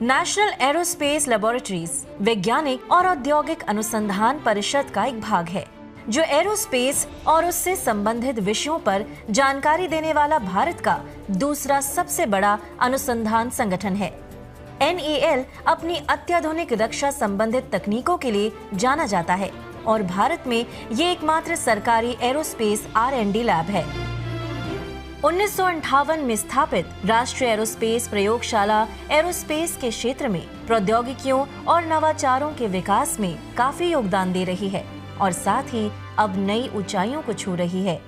National aerospace laboratories वैज्ञानिक और औद्योगिक अनुसंधान परिषद का एक भाग है, जो एरोस्पेस और उससे संबंधित विषयों पर जानकारी देने वाला भारत का दूसरा सबसे बड़ा अनुसंधान संगठन है। NAL अपनी अत्याधुनिक रक्षा संबंधित तकनीकों के लिए जाना जाता है और भारत में ये एकमात्र सरकारी एरोस्पेस R&D लैब है। 1958 में स्थापित राष्ट्रीय एरोस्पेस प्रयोगशाला एरोस्पेस के क्षेत्र में प्रौद्योगिकियों और नवाचारों के विकास में काफी योगदान दे रही है और साथ ही अब नई ऊंचाइयों को छू रही है।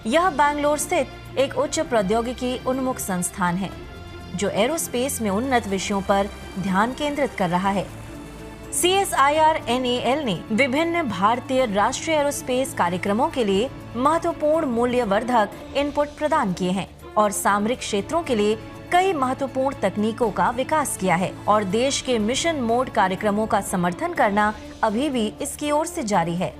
यह बैंगलोर स्थित एक उच्च प्रौद्योगिकी उन्मुख संस्थान है, जो एरोस्पेस में उन्नत विषयों पर ध्यान केंद्रित कर रहा है। CSIR NAL ने विभिन्न भारतीय राष्ट्रीय एरोस्पेस कार्यक्रमों के लिए महत्वपूर्ण मूल्यवर्धक इनपुट प्रदान किए हैं और सामरिक क्षेत्रों के लिए कई महत्वपूर्ण तकनीकों का विकास किया है और देश के मिशन मोड कार्यक्रमों का समर्थन करना अभी भी इसकी ओर से जारी है।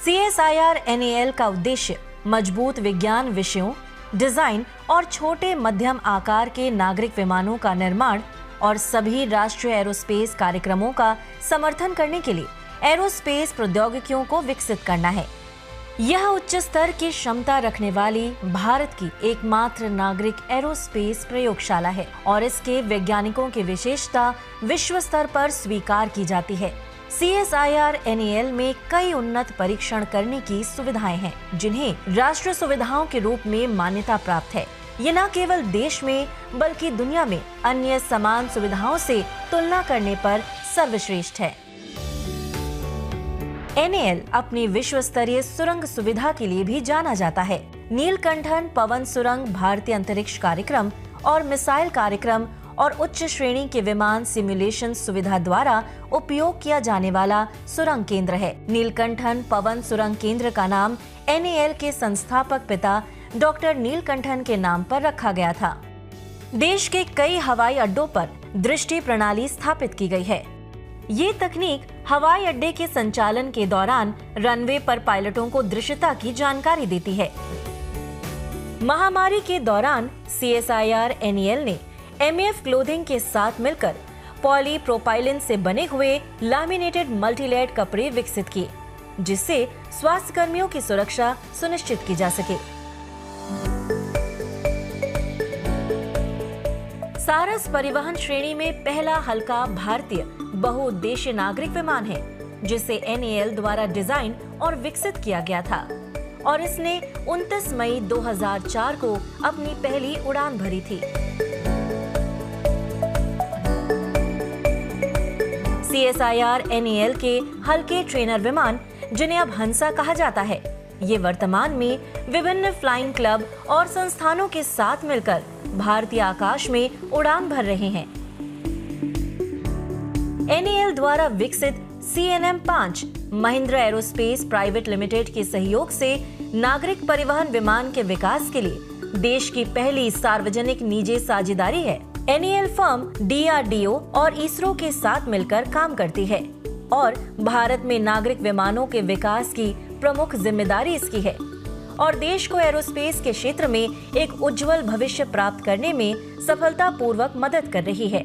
CSIR NAL का उद्देश्य मजबूत विज्ञान विषयों, डिजाइन और छोटे मध्यम आकार के नागरिक विमानों का निर्माण और सभी राष्ट्रीय एरोस्पेस कार्यक्रमों का समर्थन करने के लिए एरोस्पेस प्रौद्योगिकियों को विकसित करना है। यह उच्च स्तर की क्षमता रखने वाली भारत की एकमात्र नागरिक एरोस्पेस प्रयोगशाला है और इसके वैज्ञानिकों की विशेषता विश्व स्तर पर स्वीकार की जाती है। CSIR NAL में कई उन्नत परीक्षण करने की सुविधाएं हैं, जिन्हें राष्ट्र सुविधाओं के रूप में मान्यता प्राप्त है। ये न केवल देश में बल्कि दुनिया में अन्य समान सुविधाओं से तुलना करने पर सर्वश्रेष्ठ है। NAL अपनी विश्व स्तरीय सुरंग सुविधा के लिए भी जाना जाता है। नीलकंठन पवन सुरंग भारतीय अंतरिक्ष कार्यक्रम और मिसाइल कार्यक्रम और उच्च श्रेणी के विमान सिमुलेशन सुविधा द्वारा उपयोग किया जाने वाला सुरंग केंद्र है। नीलकंठन पवन सुरंग केंद्र का नाम NAL के संस्थापक पिता डॉक्टर नीलकंठन के नाम पर रखा गया था। देश के कई हवाई अड्डों पर दृष्टि प्रणाली स्थापित की गई है। ये तकनीक हवाई अड्डे के संचालन के दौरान रनवे पर पायलटों को दृश्यता की जानकारी देती है। महामारी के दौरान CSIR NAL ने MAF क्लोथिंग के साथ मिलकर पॉलीप्रोपाइलिन से बने हुए लैमिनेटेड मल्टीलेयर्ड कपड़े विकसित किए, जिससे स्वास्थ्य कर्मियों की सुरक्षा सुनिश्चित की जा सके। सारस परिवहन श्रेणी में पहला हल्का भारतीय बहुउद्देश्य नागरिक विमान है, जिसे NAL द्वारा डिजाइन और विकसित किया गया था और इसने 29 मई 2004 को अपनी पहली उड़ान भरी थी। CSIR NAL के हल्के ट्रेनर विमान, जिन्हें अब हंसा कहा जाता है, ये वर्तमान में विभिन्न फ्लाइंग क्लब और संस्थानों के साथ मिलकर भारतीय आकाश में उड़ान भर रहे हैं। NAL द्वारा विकसित CNM-5 Mahindra aerospace private limited के सहयोग से नागरिक परिवहन विमान के विकास के लिए देश की पहली सार्वजनिक निजी साझेदारी है। NAL फर्म DRDO और ISRO के साथ मिलकर काम करती है और भारत में नागरिक विमानों के विकास की प्रमुख जिम्मेदारी इसकी है और देश को एरोस्पेस के क्षेत्र में एक उज्जवल भविष्य प्राप्त करने में सफलतापूर्वक मदद कर रही है।